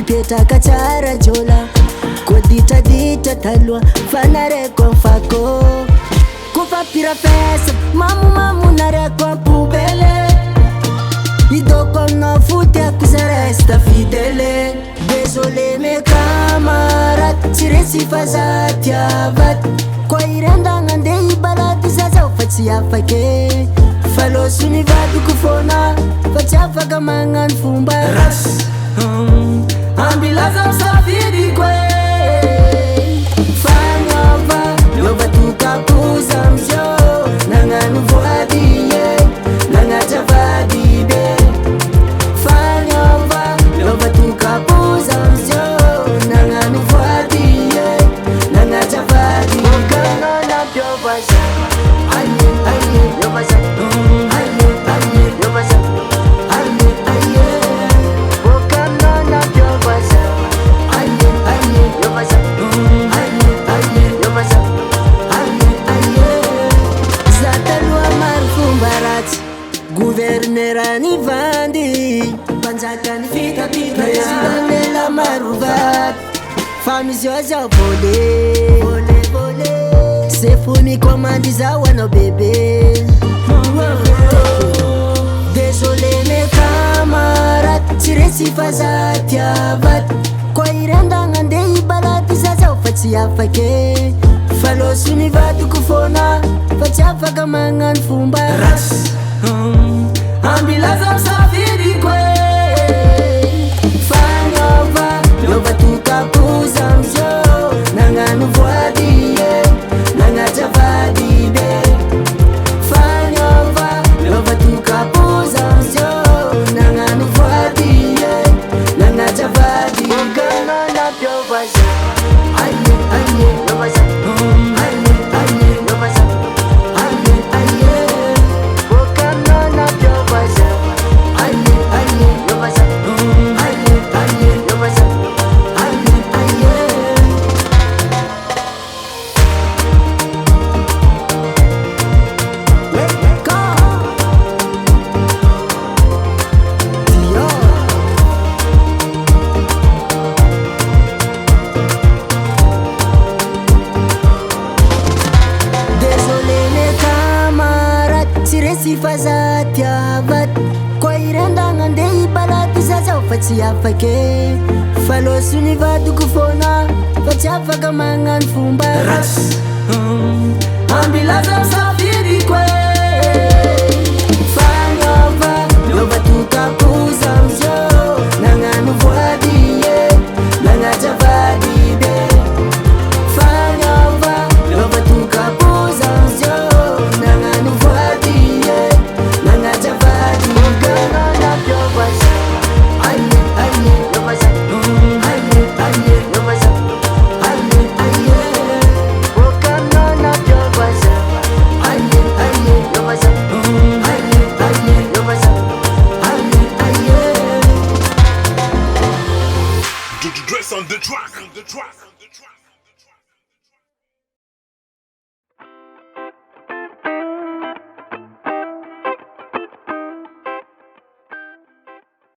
Petaka chara jola kodita dita talwa fanare kon fako kufa pira fesa mamu nare kon pubele idoko no fute akusare sta fidele. Désolé mes camarades siresi fazati avat kwa irenda ngande ibalati sasa ufati afake falo suni vadu kufona fati afaka mangan fumba ras ambilaza msafiri kwe fanyova yova tukapuza msho nanga nuvuadie nanga chavadide fanyova yova tukapuza msho nanga nuvuadie nanga chavadide mukano na pyovaza aye yovaza aye yovaza Guvernerani vandi panjakani fita presidentela maruvat famizioza vole sefuni komandi za wana bebe. Désolé mes camarades siresi fazati avat kwa irenda ngande ibalati sasa ufati afake falo suni vatu kufona fati afaka mangan fumba ras ambilaza msafiri kwe fanyova yova tukapuza msho nanga nuvuadie nanga chavadide fanyova yova tukapuza msho nanga nuvuadie nanga chavadide mukano na pyovaza aye yovaza aye yovaza fazati avat kwa irenda ngande ibalati sasa ufati afake falo suni vadu kufona fati afaka mangan fumba ras ambilaza msafiri kwe fanyova yova tukapuza msho nanga nuvuadie nanga chavadide fanyova yova tukapuza msho nanga nuvuadie nanga chavadide mukano na pyovaza aye yovaza aye yovaza aye mukano na pyovaza aye yovaza aye yovaza aye. Dress on the track.